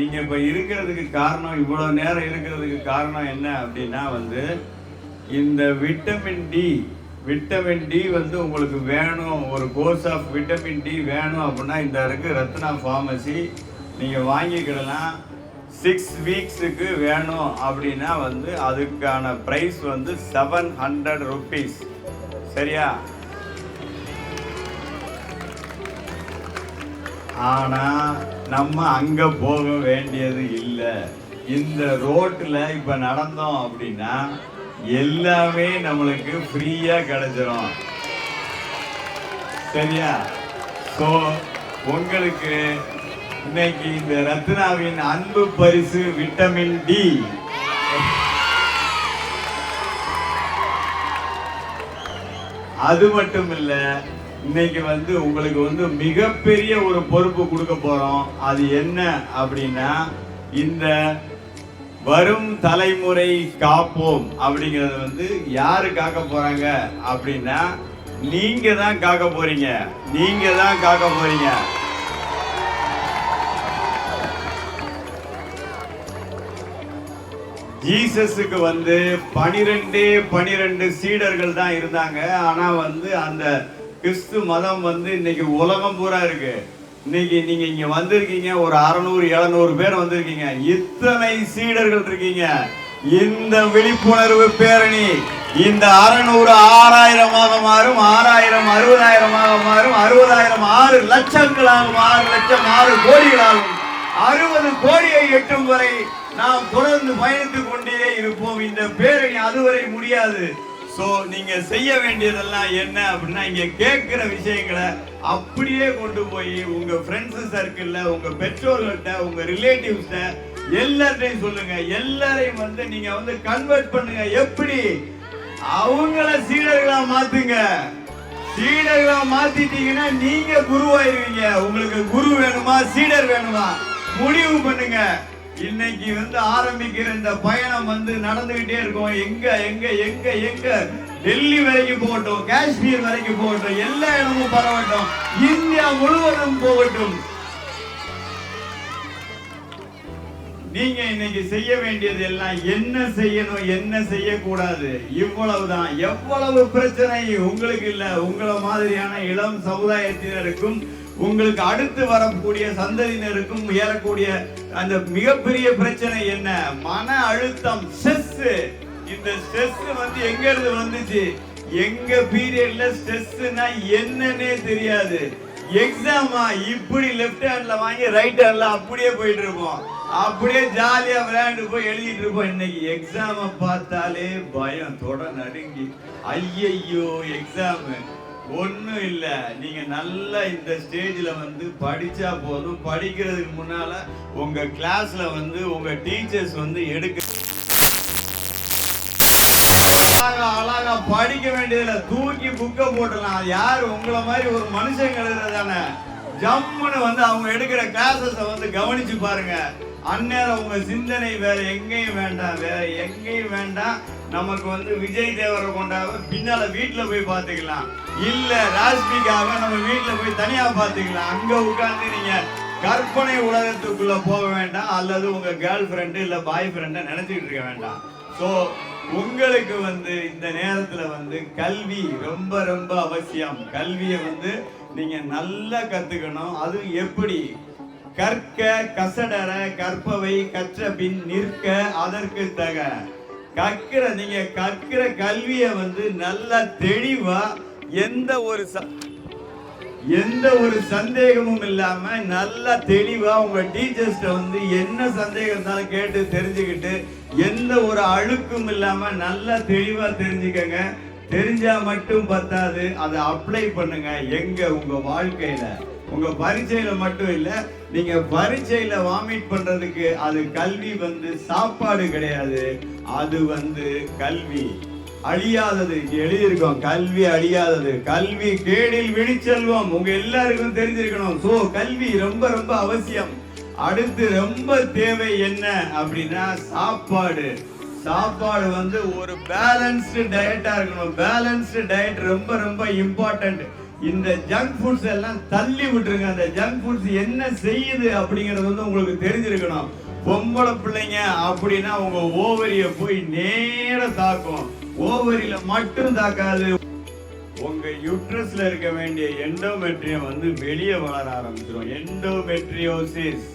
நீங்க இப்ப இருக்கிறதுக்கு காரணம், இவ்வளவு நேரம் இருக்கிறதுக்கு காரணம் என்ன அப்படின்னா இந்த விட்டமின் டி உங்களுக்கு வேணும். ஒரு கோர்ஸ் ஆஃப் விட்டமின் டி வேணும் அப்படின்னா இந்த இருக்கு ரத்னா ஃபார்மசி, நீங்க வாங்கிக்கிடலாம். 6 வீக்ஸுக்கு வேணும் அப்படின்னா அதுக்கான ப்ரைஸ் 700 rupees. சரியா? ஆனா நம்ம அங்க போக வேண்டியது இல்லை. இந்த ரோட்ல இப்ப நடந்தோம் அப்படின்னா எல்லாமே நம்மளுக்கு ஃப்ரீயா கிடைச்சிரும். சரியா? ஸோ உங்களுக்கு இன்னைக்கு இந்த ரத்னாவின் அன்பு பரிசு விட்டமின் டி. அது மட்டும் இல்ல, இன்னைக்கு உங்களுக்கு மிகப்பெரிய ஒரு பொறுப்பு கொடுக்க போறோம். அது என்ன அப்படின்னா, இந்த வரும் தலைமுறை காப்போம் அப்படிங்கிறது யாரு காக்க போறாங்க அப்படின்னா நீங்க தான் காக்க போறீங்க. நீங்க தான் காக்க போறீங்க. ஜீசஸுக்கு 12 சீடர்கள் தான் இருந்தாங்க. ஆனா அந்த கிறிஸ்து மதம் இன்னைக்கு உலகம் பூரா இருக்கு. இன்னைக்கு நீங்க இங்க வந்திருக்கீங்க, ஒரு 600-700 பேர் வந்திருக்கீங்க. இத்தனை சீடர்கள் இருக்கீங்க. இந்த விழிப்புணர்வு பேரணி இந்த 600 6000 மாறும், 6000 60,000 மாறும், 60,000 6 லட்சங்களாகும், 6 லட்சம் 6 கோடிகளாகும், 60 கோடியை எட்டும் வரை நாம் தொடர்ந்து பயணித்துக் கொண்டே இருப்போம். இந்த பேரணி அதுவரை முடியாது. சோ நீங்க செய்ய வேண்டியதெல்லாம் என்ன அப்படின்னா, இங்க கேட்கிற விஷயங்களை அப்படியே கொண்டு போய் உங்க ஃப்ரெண்ட்ஸ் சர்க்கிள்ல, உங்க பெற்றோர்கள்ட்ட, உங்க ரிலேட்டிவ்ஸ்ட எல்லாத்தையும் சொல்லுங்க. எல்லாரையும் நீங்க கன்வெர்ட் பண்ணுங்க. எப்படி? அவங்கள சீடர்களா மாத்துங்க. சீடர்களா மாத்திட்டீங்கன்னா நீங்க குருவாயிருவீங்க. உங்களுக்கு குரு வேணுமா, சீடர் வேணுமா, முடிவு பண்ணுங்க. இன்னைக்கு ஆரம்பிக்கிற இந்த பயணம் நடந்துகிட்டே இருக்கும். எங்க எங்க எங்க எங்க டெல்லி வரைக்கும் போகட்டும், காஷ்மீர் வரைக்கும் போகட்டும், எல்லா இடமும் பரவட்டும், இந்தியா முழுவதும் போகட்டும். நீங்க இன்னைக்கு செய்ய வேண்டியது எல்லாம் என்ன செய்யணும், என்ன செய்யக்கூடாது, இவ்வளவுதான். எவ்வளவு பிரச்சனை உங்களுக்கு இல்ல, உங்களை மாதிரியான இளம் சமுதாயத்தினருக்கும் உங்களுக்கு அடுத்து வரக்கூடிய சந்ததியினருக்கும் ஏறக்கூடிய அந்த மிகப்பெரிய பிரச்சனை என்ன? மன அழுத்தம், ஸ்ட்ரெஸ். இந்த ஸ்ட்ரெஸ் எங்க இருந்து வந்துச்சு? எங்க பீரியட்ல ஸ்ட்ரெஸ்னா என்னன்னே தெரியாது. எக்ஸாமா இப்படி லெஃப்ட் ஹேண்ட்ல வாங்கி ரைட் ஹேண்ட்ல அப்படியே போயிட்டு இருப்போம். அப்படியே ஜாலியா விளையாண்டு போய் எழுதிட்டு இருப்போம். இன்னைக்கு எக்ஸாம பார்த்தாலே பயம், தொட நடுங்கி, ஐயையோ எக்ஸாம். ஒன்னும் இல்ல, நீங்க நல்லா இந்த ஸ்டேஜ்ல படிச்சா போதும். படிக்கிறதுக்கு முன்னால உங்க கிளாஸ்ல உங்க டீச்சர்ஸ் எடுக்க அழகா படிக்க வேண்டியதுல தூக்கி புக்க போட்டலாம். அது யாரு? உங்களை மாதிரி ஒரு மனுஷன் எழுதுறதானே. ஜம்முன்னு அவங்க எடுக்கிற கிளாஸஸ் கவனிச்சு பாருங்க. அந்நேரம் உங்க சிந்தனை வேற எங்கேயும் வேண்டாம், வேற எங்கேயும் வேண்டாம். நமக்கு விஜய் தேவரை கொண்டாவ பின்னால வீட்டுல போய் பாத்துக்கலாம், இல்ல ராஷ்மிகாவை நம்ம வீட்டுல போய் தனியா பாத்துக்கலாம். அங்க உட்கார்ந்து நீங்க கற்பனை உலகத்துக்குள்ள போக வேண்டாம், அல்லது உங்க கேர்ள் ஃப்ரெண்டு இல்ல பாய் ஃப்ரெண்ட நினைச்சுக்கிட்டு இருக்க வேண்டாம். சோ உங்களுக்கு இந்த நேரத்துல கல்வி ரொம்ப ரொம்ப அவசியம். கல்வியை நீங்க நல்லா கத்துக்கணும். அது எப்படி? கற்க கசடர கற்பவை கற்ற பின் நிற்க அதற்கு தக. நீங்க கற்கிற கல்விய நல்ல தெளிவா எந்த ஒரு சந்தேகமும் இல்லாம நல்ல தெளிவா உங்க டீச்சர்ஸ்ட என்ன சந்தேகம் இருந்தாலும் கேட்டு தெரிஞ்சுக்கிட்டு, எந்த ஒரு அழுக்கும் இல்லாம நல்ல தெளிவா தெரிஞ்சுக்கங்க. தெரிஞ்சா மட்டும் பத்தாது, அதை அப்ளை பண்ணுங்க. எங்க? உங்க வாழ்க்கையில. உங்க பரீட்சையில மட்டும் இல்ல, நீங்க பரீட்சையில வாமிட் பண்றதுக்கு அது கல்வி சாப்பாடு கிடையாது. அது கல்வி அழியாதது. எழுதியிருக்கோம், கல்வி அழியாதது. கல்வி கேடில் விழிச்செல்வம். உங்க எல்லாருக்கும் தெரிஞ்சிருக்கணும். சோ கல்வி ரொம்ப ரொம்ப அவசியம். அடுத்து ரொம்ப தேவை என்ன அப்படின்னா சாப்பாடு. சாப்பாடு ஒரு பேலன்ஸ்டு டயட்டா இருக்கணும். பேலன்ஸ்டு டயட் ரொம்ப ரொம்ப இம்பார்ட்டன்ட். இந்த ஜங்க் ஃபுட்ஸ் எல்லாம் தள்ளி விட்டுருங்க. அந்த ஜங்க் ஃபுட்ஸ் என்ன செய்யுது அப்படிங்கிறது வந்து உங்களுக்கு தெரிஞ்சிருக்கணும். பொம்பளை பிள்ளைங்க அப்படின்னா உங்க ஓவரிய போய் நேர தாக்கும். ஓவரியில மட்டும் தாக்காது, உங்க யூட்ரஸ்ல இருக்க வேண்டிய எண்டோமெட்ரியம் வந்து வெளியே வளர ஆரம்பிச்சிடும். எண்டோமெட்ரியோசிஸ்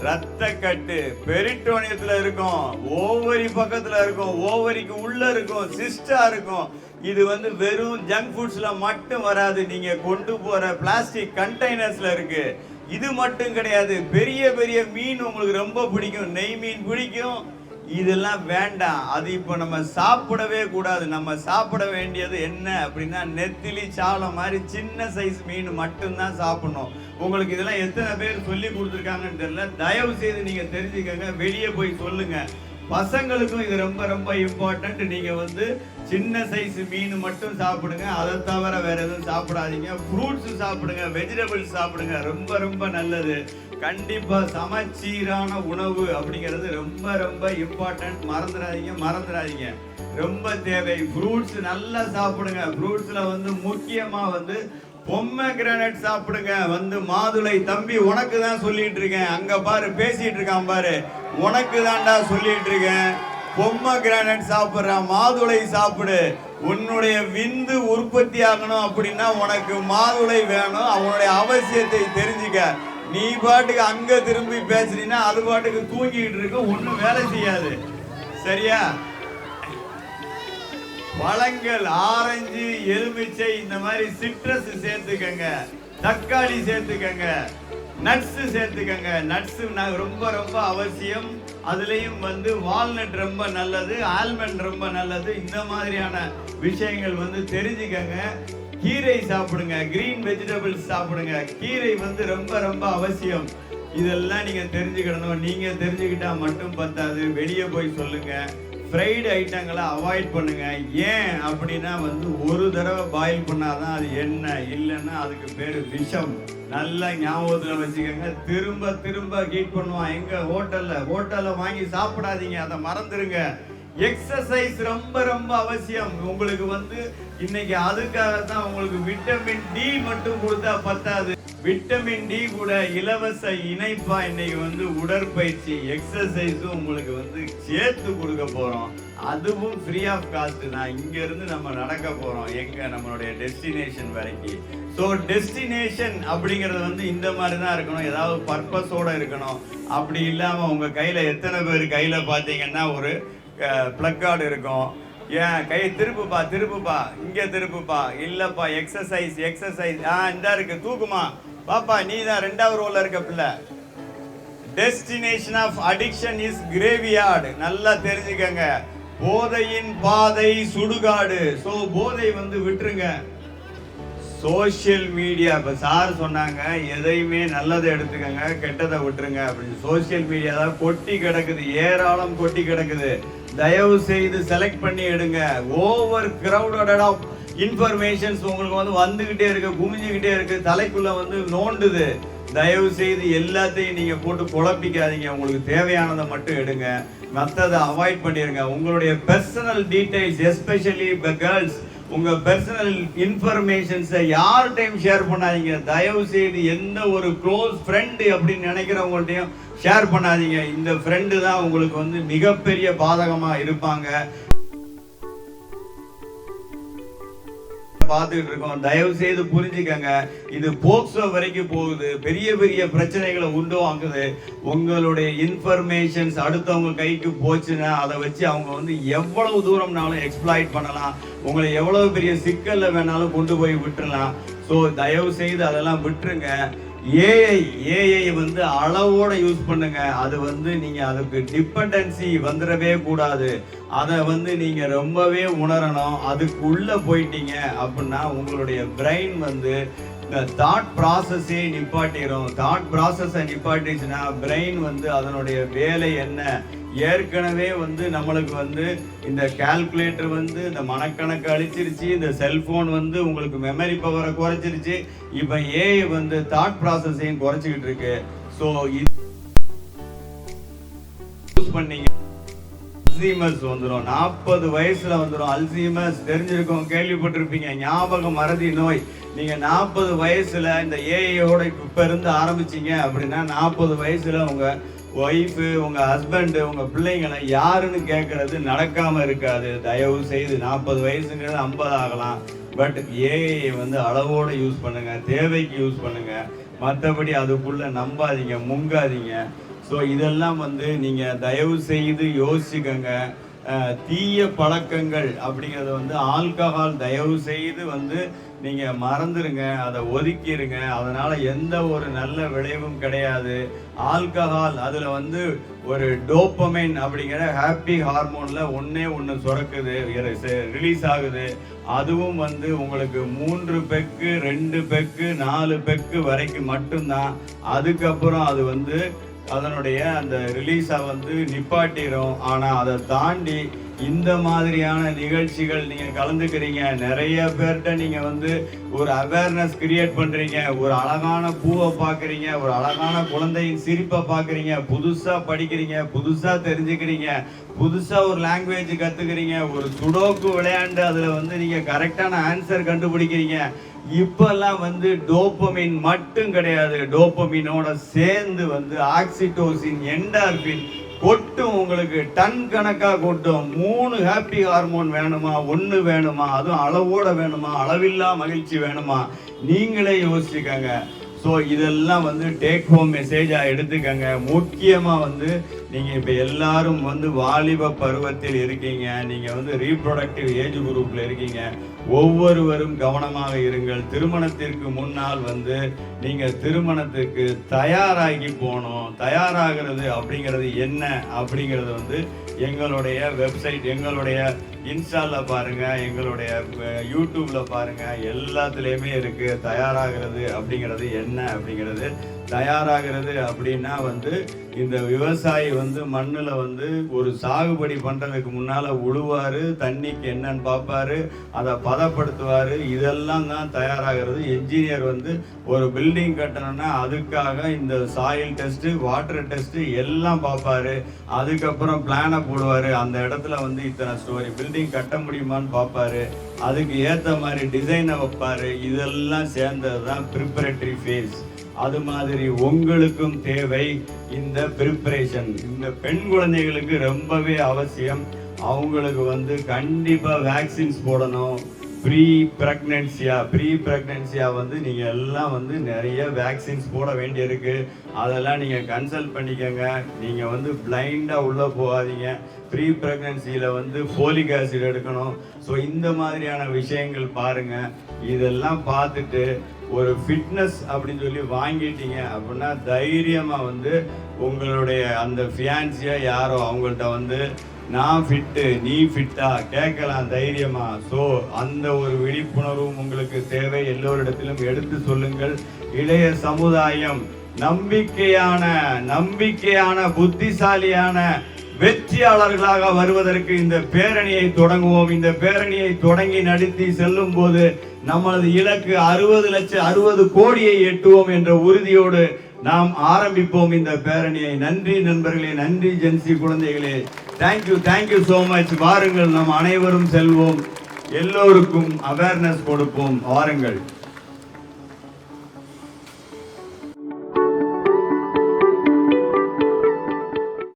ரத்த கட்டு பெரிட்டோனியத்துல இருக்கும், ஓவரி பக்கத்துல இருக்கும், ஓவரிக்கு உள்ள இருக்கும், சிஸ்டா இருக்கும். இது வந்து வெறும் ஜங்க் ஃபுட்ஸ்ல மட்டும் வராது, நீங்க கொண்டு போற பிளாஸ்டிக் கண்டெய்னர்ஸ்ல இருக்கு. இது மட்டும் கிடையாது, பெரிய பெரிய மீன் உங்களுக்கு ரொம்ப பிடிக்கும், நெய் மீன் பிடிக்கும், இதெல்லாம் வேண்டாம். அது இப்போ நம்ம சாப்பிடவே கூடாது. நம்ம சாப்பிட வேண்டியது என்ன அப்படின்னா நெத்திலி சாலை மாதிரி சின்ன சைஸ் மீன் மட்டும்தான் சாப்பிடணும். உங்களுக்கு இதெல்லாம் எத்தனை பேர் சொல்லி கொடுத்துருக்காங்கன்னு தெரியல. தயவு செய்து நீங்க தெரிஞ்சுக்கங்க, வெளியே போய் சொல்லுங்க. பசங்களுக்கும் இது ரொம்ப ரொம்ப இம்பார்ட்டன்ட். நீங்க வந்து சின்ன சைஸ் மீன் மட்டும் சாப்பிடுங்க, அதை தவிர வேற எதுவும் சாப்பிடாதீங்க. ஃப்ரூட்ஸ் சாப்பிடுங்க, வெஜிடபிள்ஸ் சாப்பிடுங்க, ரொம்ப ரொம்ப நல்லது. கண்டிப்பா சமச்சீரான உணவு அப்படிங்கிறது ரொம்ப ரொம்ப இம்பார்ட்டன்ட். மறந்துடாதீங்க, ரொம்ப தேவை. ஃப்ரூட்ஸ் நல்லா சாப்பிடுங்க. ஃப்ரூட்ஸ்ல வந்து முக்கியமா வந்து பொம்மகிரானட் சாப்பிடுங்க. வந்து மாதுளை தம்பி உனக்கு தான் சொல்லிட்டு இருக்கேன், அங்க பாரு பேசிட்டு இருக்கான் பாரு, உனக்கு தான்டா சொல்லிட்டு இருக்கேன். பொம்மகிரானட் சாப்பிடுற, மாதுளை சாப்பிடு. உன்னுடைய விந்து உற்பத்தி ஆகணும் அப்படின்னா உனக்கு மாதுளை வேணும். அவனுடைய அவசியத்தை தெரிஞ்சுக்க. நீ பாட்டுக்கு அங்க திரும்பி பேசுறீன்னா அது பாட்டுக்கு தூங்கிட்டு இருக்க, ஒன்னும் வேலை செய்யாது. சரியா? பழங்கள் ஆரஞ்சு, எலுமிச்சை, இந்த மாதிரி சிட்ரஸ் சேர்த்துக்கங்க, தக்காளி சேர்த்துக்கங்க, நட்ஸ் சேர்த்துக்கங்க. நட்ஸ் ரொம்ப ரொம்ப அவசியம். அதுலயும் வந்து வால்நட் ரொம்ப நல்லது, ஆல்மண்ட் ரொம்ப நல்லது. இந்த மாதிரியான விஷயங்கள் வந்து தெரிஞ்சுக்கங்க. கீரை சாப்பிடுங்க, கிரீன் வெஜிடபிள்ஸ் சாப்பிடுங்க. கீரை வந்து ரொம்ப ரொம்ப அவசியம். இதெல்லாம் நீங்க தெரிஞ்சுக்கணும். நீங்க தெரிஞ்சுக்கிட்டா மட்டும் பத்தாது, வெளியே போய் சொல்லுங்க. ஃப்ரைடு ஐட்டங்களை அவாய்ட் பண்ணுங்க. ஏன் அப்படின்னா வந்து ஒரு தடவை பாயில் பண்ணாதான் அது எண்ணெய், இல்லைன்னா அதுக்கு பேர் விஷம். நல்லா ஞாபகத்தில் வச்சுக்கோங்க. திரும்ப திரும்ப ஹீட் பண்ணுவான். எங்க ஹோட்டல்ல வாங்கி சாப்பிடாதீங்க, அதை மறந்துருங்க. எக்ஸசைஸ் ரொம்ப ரொம்ப அவசியம். உங்களுக்கு வந்து இன்னைக்கு அதுக்காக தான் உங்களுக்கு விட்டமின் டி மட்டும் கொடுத்தா பத்தாது. விட்டமின் டி கூட இலவச இணைப்பா இன்னைக்கு வந்து உடற்பயிற்சி எக்ஸசைஸும் உங்களுக்கு வந்து சேர்த்து கொடுக்க போறோம். அதுவும் ஃப்ரீ ஆஃப் காஸ்ட் தான். இங்க இருந்து நம்ம நடக்க போறோம் எங்க நம்மளுடைய டெஸ்டினேஷன் வரைக்கும். ஸோ டெஸ்டினேஷன் அப்படிங்கிறது வந்து இந்த மாதிரி தான் இருக்கணும், ஏதாவது பர்பஸோட இருக்கணும். அப்படி இல்லாம உங்க கையில எத்தனை பேர் கையில பாத்தீங்கன்னா ஒரு பிளக் கார்டு இருக்கும். ஏன் கை திருப்புப்பா, இங்க திருப்புப்பா, இல்லப்பா எக்ஸசைஸ் இந்த இருக்கு, தூக்குமா பாப்பா, நீ தான் 2வது ரோல இருக்க பிள்ளை. Destination of addiction is graveyard. நல்லா தெரிஞ்சுக்கங்க. போதையின் பாதை சுடுகாடு. சோ போதை வந்து விட்டுருங்க. சோசியல் மீடியா, இப்ப சார் சொன்னாங்க எதையுமே நல்லதை எடுத்துக்கங்க, கெட்டதை விட்டுருங்க அப்படின்னு. சோசியல் மீடியா தான் கொட்டி கிடக்குது, ஏராளம் கொட்டி கிடக்குது. தயவு செய்து செலக்ட் பண்ணி எடுங்க. ஓவர் கிரௌடட் ஆஃப் இன்ஃபர்மேஷன்ஸ் உங்களுக்கு வந்து வந்துகிட்டே இருக்கு, குமிஞ்சுக்கிட்டே இருக்கு, தலைக்குள்ள வந்து நோண்டுது. தயவு செய்து எல்லாத்தையும் நீங்க போட்டு குழப்பிக்காதீங்க. உங்களுக்கு தேவையானதை மட்டும் எடுங்க, மற்றதை அவாய்ட் பண்ணிருங்க. உங்களுடைய பர்சனல் டீடைல்ஸ், எஸ்பெஷலி கேர்ள்ஸ், உங்க பர்சனல் இன்ஃபர்மேஷன்ஸை யார்கிட்டையும் ஷேர் பண்ணாதீங்க. தயவு செய்து எந்த ஒரு க்ளோஸ் ஃப்ரெண்டு அப்படின்னு நினைக்கிறவங்கள்ட்டையும் ஷேர் பண்ணாதீங்க. இந்த ஃப்ரெண்டு தான் உங்களுக்கு வந்து மிகப்பெரிய பாதகமா இருப்பாங்க. பார்த்துக்கிட்டு இருக்கோம். தயவு செய்து புரிஞ்சுக்கங்க. இது போக்சோ வரைக்கும் போகுது, பெரிய பெரிய பிரச்சனைகளை உண்டாக்குது. உங்களுடைய இன்ஃபர்மேஷன்ஸ் அடுத்தவங்க கைக்கு போச்சுன்னா அதை வச்சு அவங்க வந்து எவ்வளவு தூரம்னாலும் எக்ஸ்ப்ளாய்ட் பண்ணலாம். உங்களை எவ்வளவு பெரிய சிக்கல்ல வேணாலும் கொண்டு போய் விட்டுறலாம். ஸோ தயவு செய்து அதெல்லாம் விட்டுருங்க. ஏஐ வந்து அளவோட யூஸ் பண்ணுங்க. அது வந்து நீங்க அதுக்கு டிபெண்டன்சி வந்துடவே கூடாது. அதை வந்து நீங்க ரொம்பவே உணரணும். அதுக்குள்ள போயிட்டீங்க அப்படின்னா உங்களுடைய பிரெயின் வந்து இந்த தாட் ப்ராசஸே நிப்பாட்டிடும். தாட் ப்ராசஸை நிப்பாட்டிச்சுன்னா பிரெயின் வந்து அதனுடைய வேலை என்ன, ஏற்கனவே வந்து நம்மளுக்கு வந்து இந்த கால்குலேட்டர் வந்து இந்த மனக்கணக்கு அழிச்சிருச்சு, இந்த செல்போன் வந்து உங்களுக்கு மெமரி பவரை குறைச்சிருச்சு. இப்போ ஏஐ வந்து தாட் ப்ராசஸையும் குறைச்சிக்கிட்டு இருக்கு. ஸோ யூஸ் பண்ணீங்க அல்சீமர்ஸ் வந்துடும். 40 வயசுல வந்துடும் அல்சீமர்ஸ். தெரிஞ்சிருக்கோம், கேள்விப்பட்டிருப்பீங்க. ஞாபக மறதி நோய். நீங்க 40 வயசுல இந்த ஏஐயோட இப்ப இருந்து ஆரம்பிச்சீங்க அப்படின்னா 40 வயசுல உங்க ஒய்ஃபு, உங்க ஹஸ்பண்டு, உங்க பிள்ளைங்களை யாருன்னு கேட்கறது நடக்காம இருக்காது. தயவு செய்து 40 வயசுங்கிறது 50 ஆகலாம். பட் ஏஐ வந்து அளவோட யூஸ் பண்ணுங்க, தேவைக்கு யூஸ் பண்ணுங்க. மற்றபடி அதுக்குள்ள நம்பாதீங்க, முங்காதீங்க. ஸோ இதெல்லாம் வந்து நீங்க தயவு செய்து யோசிச்சுக்கங்க. தீய பழக்கங்கள் அப்படிங்கிறது வந்து ஆல்கஹால் தயவு செய்து வந்து நீங்க மறந்துடுங்க, அதை ஒதுக்கிடுங்க. அதனால எந்த ஒரு நல்ல விளைவும் கிடையாது. ஆல்கஹால் அதுல வந்து ஒரு டோப்பமைன் அப்படிங்கிற ஹாப்பி ஹார்மோன்ல ஒன்று சுரக்குது, ரிலீஸ் ஆகுது. அதுவும் வந்து உங்களுக்கு 3 பெக்கு 2 பெக்கு 4 பெக்கு வரைக்கும் மட்டும்தான். அதுக்கப்புறம் அது வந்து அதனுடைய அந்த ரிலீஸை வந்து நிப்பாட்டிடும். ஆனால் அதை தாண்டி இந்த மாதிரியான நிகழ்ச்சிகள் நீங்கள் கலந்துக்கிறீங்க, நிறைய பேர்கிட்ட நீங்கள் வந்து ஒரு அவேர்னஸ் கிரியேட் பண்ணுறீங்க, ஒரு அழகான பூவை பார்க்குறீங்க, ஒரு அழகான குழந்தையின் சிரிப்பை பார்க்குறீங்க, புதுசாக படிக்கிறீங்க, புதுசாக தெரிஞ்சுக்கிறீங்க, புதுசாக ஒரு லாங்குவேஜ் கற்றுக்கிறீங்க, ஒரு சுடோக்கு விளையாண்டு அதில் வந்து நீங்கள் கரெக்டான ஆன்சர் கண்டுபிடிக்கிறீங்க. இப்பெல்லாம் வந்து டோப்பமின் மட்டும் கிடையாது, டோப்பமினோட சேர்ந்து வந்து ஆக்சிடோசின், என்டார்பின் கொட்டும். உங்களுக்கு டன் கணக்காக கொட்டும். 3 ஹாப்பி ஹார்மோன் வேணுமா, 1 வேணுமா, அதுவும் அளவோட வேணுமா, அளவில்லா மகிழ்ச்சி வேணுமா, நீங்களே யோசிச்சுக்கங்க. ஸோ இதெல்லாம் வந்து டேக் ஹோம் மெசேஜாக எடுத்துக்கங்க. முக்கியமாக வந்து நீங்கள் இப்போ எல்லாரும் வந்து வாலிப பருவத்தில் இருக்கீங்க, நீங்கள் வந்து ரீப்ரொடக்டிவ் ஏஜ் குரூப்பில் இருக்கீங்க. ஒவ்வொருவரும் கவனமாக இருங்கள். திருமணத்திற்கு முன்னால் வந்து நீங்கள் திருமணத்துக்கு தயாராகி போகணும். தயாராகிறது அப்படிங்கிறது என்ன அப்படிங்கிறது வந்து எங்களுடைய வெப்சைட், எங்களுடைய இன்ஸ்டாவில் பாருங்கள், எங்களுடைய யூடியூப்பில் பாருங்கள், எல்லாத்துலேயுமே இருக்குது. தயாராகிறது அப்படிங்கிறது என்ன அப்படிங்கிறது. தயாராகிறது அப்படின்னா வந்து இந்த விவசாயி வந்து மண்ணில் வந்து ஒரு சாகுபடி பண்ணுறதுக்கு முன்னால் உழுவார், தண்ணிக்கு என்னன்னு பார்ப்பாரு, அதை பதப்படுத்துவார். இதெல்லாம் தான் தயாராகிறது. என்ஜினியர் வந்து ஒரு பில்டிங் கட்டணும்னா அதுக்காக இந்த சாயில் டெஸ்ட்டு, வாட்டர் டெஸ்ட்டு எல்லாம் பார்ப்பாரு. அதுக்கப்புறம் பிளானை போடுவார். அந்த இடத்துல வந்து இத்தனை ஸ்டோரி பில்டிங் கட்ட முடியுமான்னு பார்ப்பாரு. அதுக்கு ஏற்ற மாதிரி டிசைனை வைப்பார். இதெல்லாம் சேர்ந்தது தான் ப்ரிப்பரேட்டரி ஃபேஸ். அது மாதிரி உங்களுக்கும் தேவை இந்த ப்ரிப்பரேஷன். இந்த பெண் குழந்தைகளுக்கு ரொம்பவே அவசியம். அவங்களுக்கு வந்து கண்டிப்பாக வேக்சின்ஸ் போடணும். ப்ரீ ப்ரெக்னென்சியா வந்து நீங்கள் எல்லாம் வந்து நிறைய வேக்சின்ஸ் போட வேண்டியிருக்கு. அதெல்லாம் நீங்கள் கன்சல்ட் பண்ணிக்கோங்க. நீங்கள் வந்து பிளைண்டாக உள்ளே போகாதீங்க. ப்ரீ ப்ரெக்னென்சியில் வந்து ஃபோலிக் ஆசிட் எடுக்கணும். ஸோ இந்த மாதிரியான விஷயங்கள் பாருங்கள். இதெல்லாம் பார்த்துட்டு ஒரு ஃபிட்னஸ் அப்படின்னு சொல்லி வாங்கிட்டீங்க அப்படின்னா தைரியமாக வந்து உங்களுடைய அந்த ஃபியான்சியா யாரோ அவங்கள்ட்ட வந்து நான் ஃபிட்டு நீ ஃபிட்டா கேட்கலாம் தைரியமா. ஸோ அந்த ஒரு விழிப்புணர்வும் உங்களுக்கு தேவை. எல்லோரிடத்திலும் எடுத்து சொல்லுங்கள். இளைய சமுதாயம் நம்பிக்கையான புத்திசாலியான வெற்றியாளர்களாக வருவதற்கு இந்த பேரணியை தொடங்குவோம். இந்த பேரணியை தொடங்கி நடத்தி செல்லும் போது நமது இலக்கு 60 கோடியை எட்டுவோம் என்ற உறுதியோடு நாம் ஆரம்பிப்போம் இந்த பேரணியை. நன்றி நண்பர்களே, நன்றி ஜென்சி குழந்தைகளே. Thank you so much. வாருங்கள், நாம் அனைவரும் செல்வோம், எல்லோருக்கும் அவேர்னஸ் கொடுப்போம். வாருங்கள்.